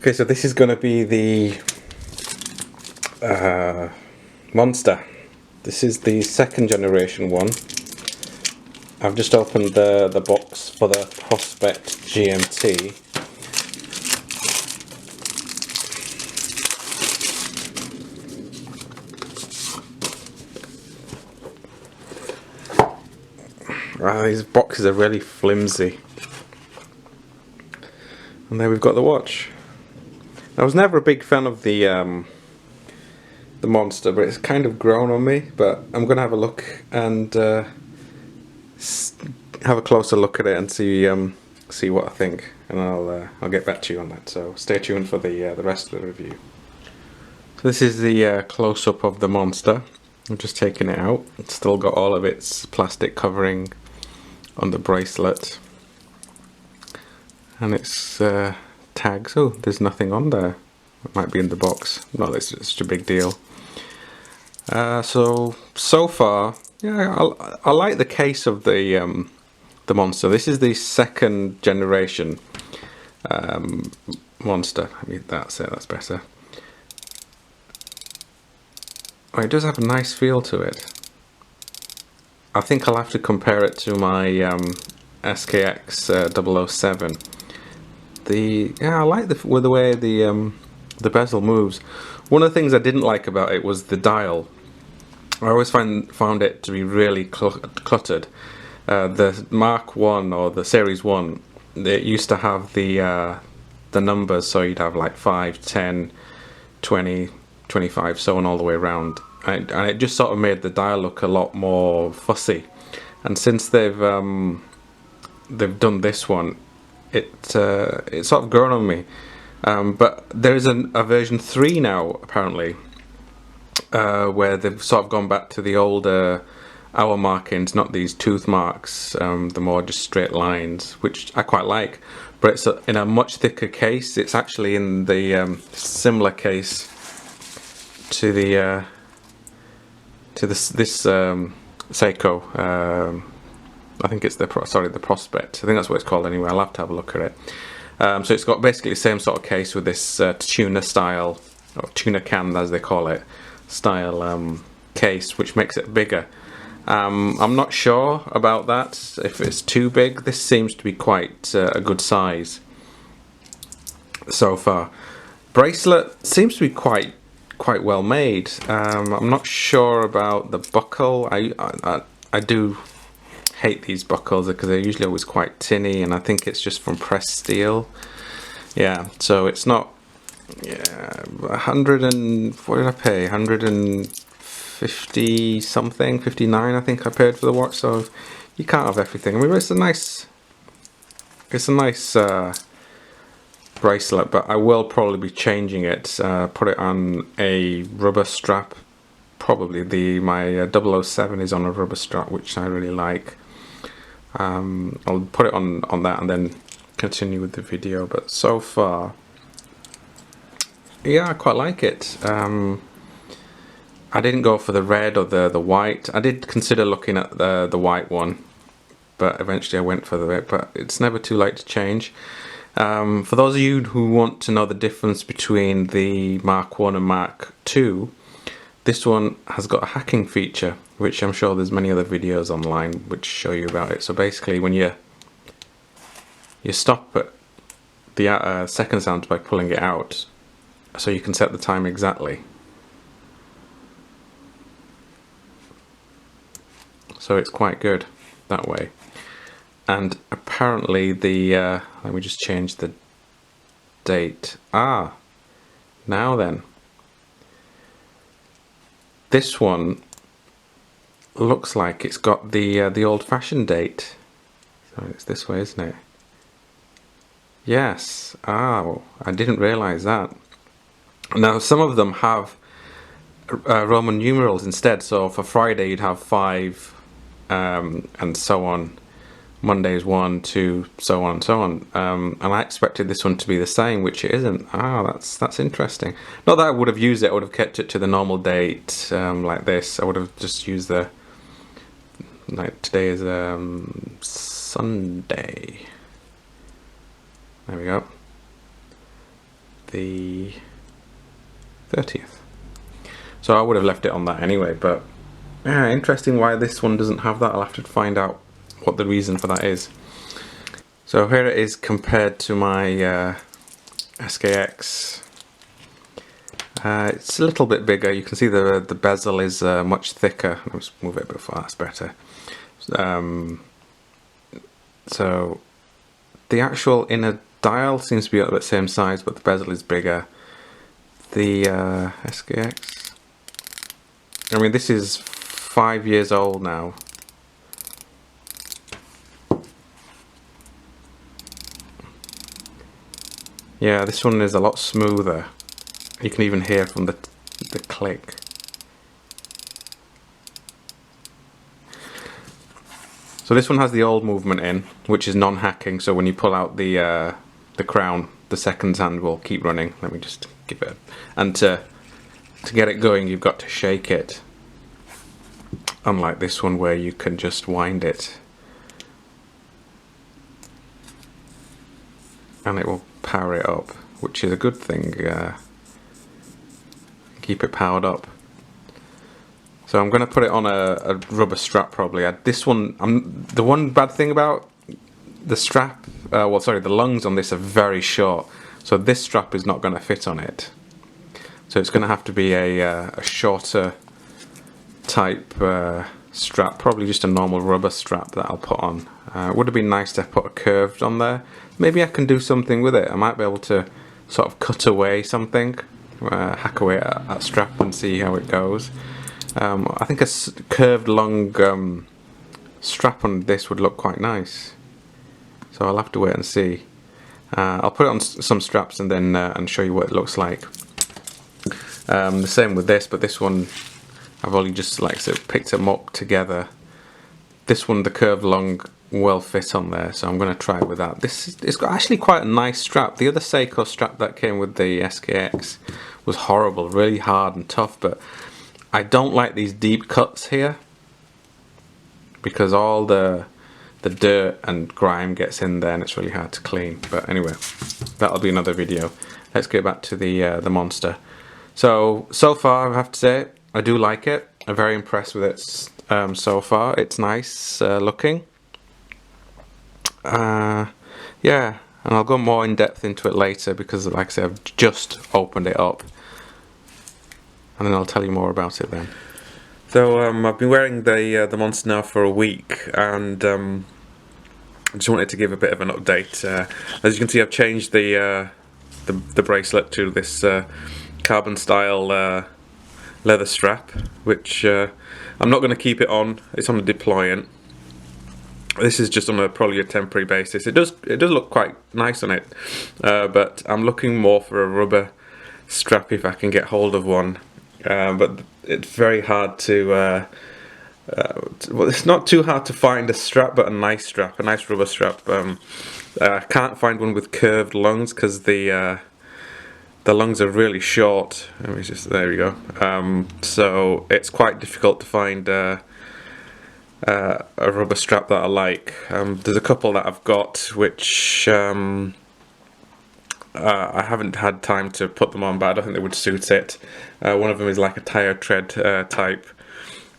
Okay, so this is going to be the Monster. This is the second generation one. I've just opened the box for the Prospect GMT. Wow, these boxes are really flimsy. And there we've got the watch. I was never a big fan of the Monster, but it's kind of grown on me. But I'm gonna have a look and have a closer look at it and see what I think, and I'll get back to you on that. So stay tuned for the rest of the review. So this is the close-up of the Monster. I'm just taking it out. It's still got all of its plastic covering on the bracelet, and its tags. Oh, there's nothing on there. It might be in the box. Not that it's such a big deal. So far, yeah, I like the case of the Monster. This is the second generation Monster. I mean, that's it. That's better. Oh, it does have a nice feel to it. I think I'll have to compare it to my SRP307. I like the way the bezel moves. One of the things I didn't like about it was the dial. I always found it to be really cluttered. The Mark 1 or the Series 1, it used to have the numbers, so you'd have like 5, 10, 20, 25, so on all the way around, and it just sort of made the dial look a lot more fussy. And since they've done this one, it's sort of grown on me. But there is a version 3 now, apparently, where they've sort of gone back to the older hour markings, not these tooth marks, the more just straight lines, which I quite like. But it's in a much thicker case. It's actually in the similar case to this Seiko. I think it's the Prospect. I think that's what it's called anyway. I'll have to have a look at it. So it's got basically the same sort of case with this tuna style, or tuna can as they call it, style case, which makes it bigger. I'm not sure about that, if it's too big. This seems to be quite a good size so far. Bracelet seems to be quite well made. I'm not sure about the buckle. I do hate these buckles because they're usually always quite tinny, and I think it's just from pressed steel. Yeah, so it's not. Yeah, 100 and what did I pay? 150 something, 59 I think I paid for the watch. So you can't have everything. I mean, it's a nice bracelet, but I will probably be changing it. Put it on a rubber strap. Probably my 007 is on a rubber strap, which I really like. I'll put it on that and then continue with the video. But so far, yeah, I quite like it. I didn't go for the red or the white. I did consider looking at the white one, but eventually I went for the red. But it's never too late to change. For those of you who want to know the difference between the Mark 1 and Mark 2, this one has got a hacking feature, which I'm sure there's many other videos online which show you about it. So basically, when you stop at the second sound by pulling it out, so you can set the time exactly. So it's quite good that way. And apparently let me just change the date. Now then. This one looks like it's got the old-fashioned date. So it's this way, isn't it? Yes. Oh, I didn't realize that. Now, some of them have Roman numerals instead. So for Friday, you'd have 5, and so on. Monday's 1, 2, so on and so on. And I expected this one to be the same, which it isn't. That's interesting. Not that I would have used it. I would have kept it to the normal date, like this. I would have just used today is Sunday. There we go. the 30th. So I would have left it on that anyway, but yeah, interesting why this one doesn't have that. I'll have to find out what the reason for that is. So here it is compared to my SKX. It's a little bit bigger. You can see the bezel is much thicker. Let's move it a bit far, that's better. So the actual inner dial seems to be at the same size, but the bezel is bigger. The SKX, I mean, this is 5 years old now. Yeah, this one is a lot smoother. You can even hear from the click. So this one has the old movement in, which is non-hacking. So when you pull out the crown, the seconds hand will keep running. Let me just give it. And to get it going, you've got to shake it. Unlike this one, where you can just wind it, and it will power it up, which is a good thing. Keep it powered up. So I'm going to put it on a rubber strap probably. This one, the one bad thing about the strap, well, sorry, the lungs on this are very short, so this strap is not going to fit on it. So it's going to have to be a shorter type strap, probably just a normal rubber strap that I'll put on. It would have been nice to put a curved on there. Maybe I can do something with it. I might be able to sort of cut away something, hack away at that strap and see how it goes. I think a curved long strap on this would look quite nice. So I'll have to wait and see. I'll put it on some straps and then and show you what it looks like. The same with this, but this one I've only just, like I said, picked them up together. This one, the curved long, will fit on there, so I'm going to try it with that. It's got actually quite a nice strap. The other Seiko strap that came with the SKX was horrible, really hard and tough, but I don't like these deep cuts here because all the dirt and grime gets in there and it's really hard to clean. But anyway, that'll be another video. Let's get back to the monster. So far I have to say I do like it. I'm very impressed with it so far. It's nice looking. Yeah, and I'll go more in depth into it later because, like I said, I've just opened it up, and then I'll tell you more about it then. So I've been wearing the monster now for a week, and I just wanted to give a bit of an update. As you can see, I've changed the bracelet to this carbon style leather strap, which I'm not going to keep it on. It's on a deployant. This is just on probably a temporary basis. It does look quite nice on it, but I'm looking more for a rubber strap if I can get hold of one. But it's very hard to. Well, it's not too hard to find a strap, but a nice rubber strap. I can't find one with curved lungs because the lungs are really short. Let me just, there we go. So it's quite difficult to find a rubber strap that I like. There's a couple that I've got which I haven't had time to put them on, but I don't think they would suit it. One of them is like a tire tread type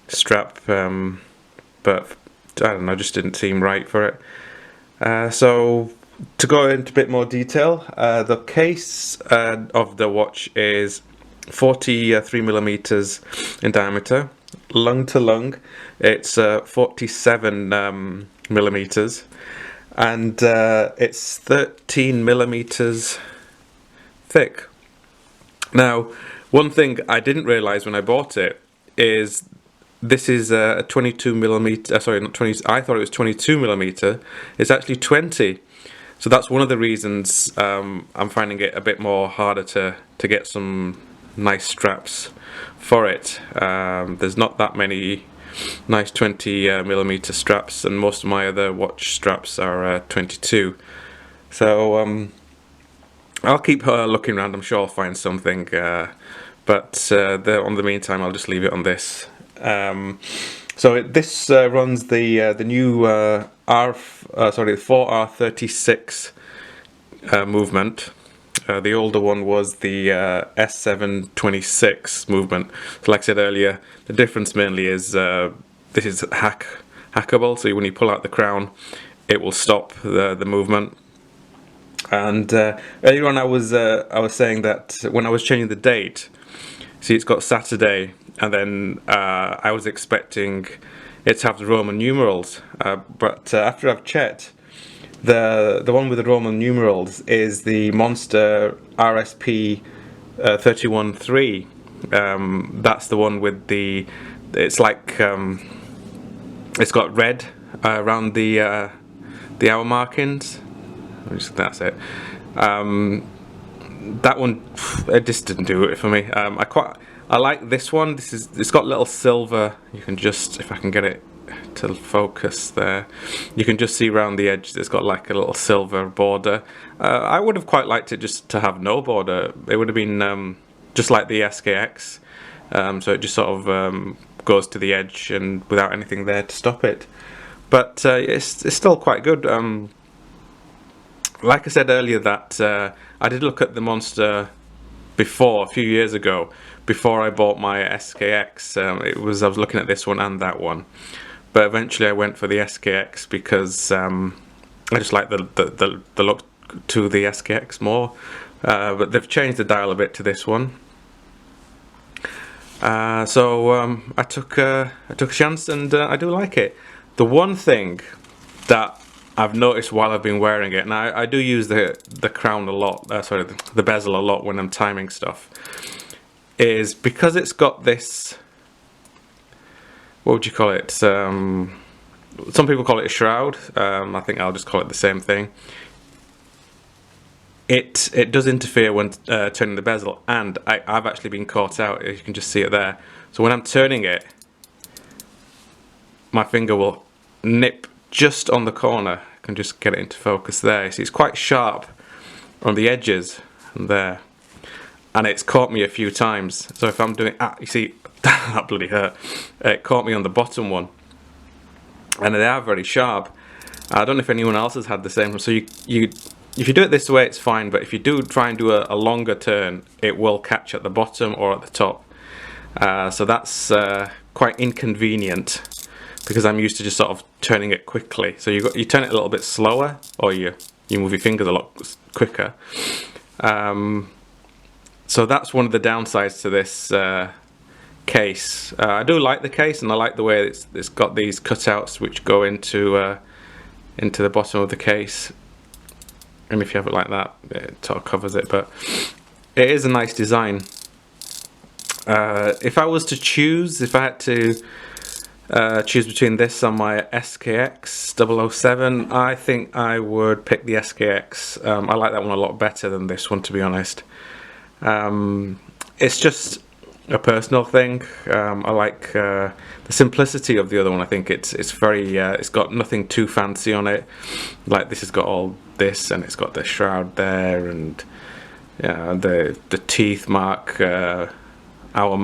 strap, but I don't know, just didn't seem right for it. So to go into a bit more detail, the case of the watch is 43mm in diameter. Lung to lung, it's 47mm, and it's 13mm thick. Now, one thing I didn't realise when I bought it is this is a 22mm. Sorry, not 20. I thought it was 22mm. It's actually 20. So that's one of the reasons I'm finding it a bit more harder to get some nice straps for it. There's not that many nice 20mm straps, and most of my other watch straps are 22. So I'll keep looking around. I'm sure I'll find something, but on the meantime I'll just leave it on this. So this runs the new 4R36 movement. The older one was the S726 movement. So like I said earlier, the difference mainly is this is hackable, so when you pull out the crown, it will stop the movement. And earlier on I was saying that when I was changing the date, see it's got Saturday, and then I was expecting it to have the Roman numerals, but after I've checked, the one with the Roman numerals is the Monster RSP313. That's the one with the, it's like it's got red around the hour markings. That's it. That one, it just didn't do it for me. I like this one. It's got little silver. You can just, if I can get it to focus there, you can just see around the edge. It's got like a little silver border. I would have quite liked it just to have no border. It would have been just like the SKX. So it just sort of goes to the edge and without anything there to stop it. But it's still quite good. Like I said earlier, that I did look at the Monster before, a few years ago, before I bought my SKX. I was looking at this one and that one, but eventually I went for the SKX because I just like the look to the SKX more. But they've changed the dial a bit to this one. So I took a chance, and I do like it. The one thing that I've noticed while I've been wearing it, and I do use the crown a lot, sorry, the bezel a lot when I'm timing stuff, is because it's got this, what would you call it? Some people call it a shroud. I think I'll just call it the same thing. It does interfere when turning the bezel, and I've actually been caught out. You can just see it there. So when I'm turning it, my finger will nip just on the corner. I can just get it into focus there. See, it's quite sharp on the edges and there, and it's caught me a few times. So if I'm doing, you see, that bloody hurt. It caught me on the bottom one, and they are very sharp. I don't know if anyone else has had the same. So if you do it this way, it's fine, but if you do try and do a longer turn, it will catch at the bottom or at the top. So that's quite inconvenient, because I'm used to just sort of turning it quickly. So you turn it a little bit slower, or you move your fingers a lot quicker. So that's one of the downsides to this case. I do like the case, and I like the way it's got these cutouts which go into the bottom of the case. And if you have it like that, it sort of covers it. But it is a nice design. If I was to choose, if I had to choose between this and my SKX 007, I think I would pick the SKX. I like that one a lot better than this one, to be honest. It's just a personal thing. I like the simplicity of the other one. I think it's very it's got nothing too fancy on it. Like this has got all this, and it's got the shroud there, and the teeth mark our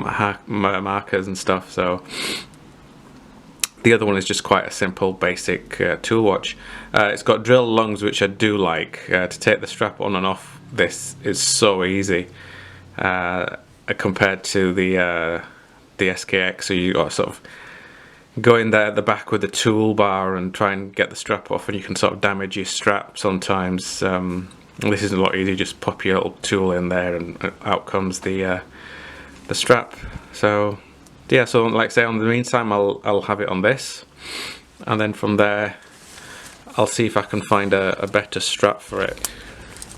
markers and stuff. So the other one is just quite a simple, basic tool watch. It's got drill lungs, which I do like. To take the strap on and off this is so easy compared to the SKX. So you got to sort of go in there at the back with the toolbar and try and get the strap off, and you can sort of damage your strap sometimes. This is a lot easier. Just pop your little tool in there, and out comes the strap. So yeah, so like I say, in the meantime, I'll have it on this, and then from there I'll see if I can find a better strap for it.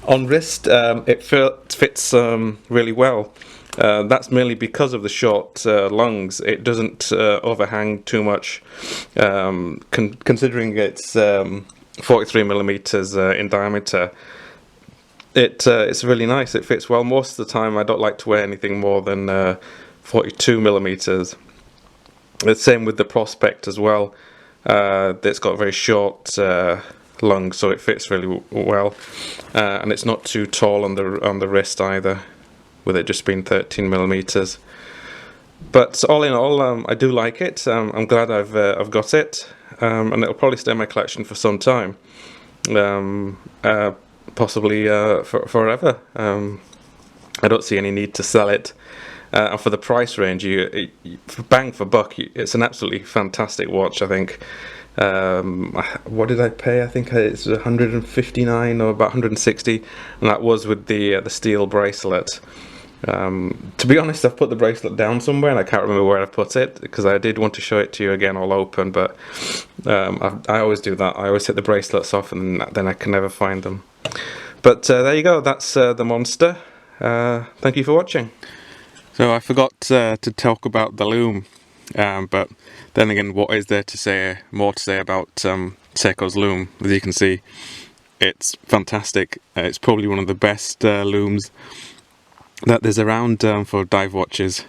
On wrist, it fits really well. That's mainly because of the short lungs. It doesn't overhang too much, considering it's 43mm in diameter. It's really nice. It fits well. Most of the time I don't like to wear anything more than 42mm. The same with the Prospect as well. It's got very short lungs, so it fits really well, and it's not too tall on the wrist either, with it just being 13mm. But all in all, I do like it. I'm glad I've got it, and it'll probably stay in my collection for some time. possibly forever. I don't see any need to sell it. And for the price range, for bang for buck, it's an absolutely fantastic watch, I think. What did I pay? I think it's 159 or about 160, and that was with the steel bracelet. To be honest, I've put the bracelet down somewhere and I can't remember where I put it, because I did want to show it to you again all open, but I always do that. I always hit the bracelets off and then I can never find them. But there you go, that's the monster. Thank you for watching. So I forgot to talk about the loom, but then again, what is there to say, more to say about Seiko's loom? As you can see, it's fantastic. It's probably one of the best looms that there's around for dive watches.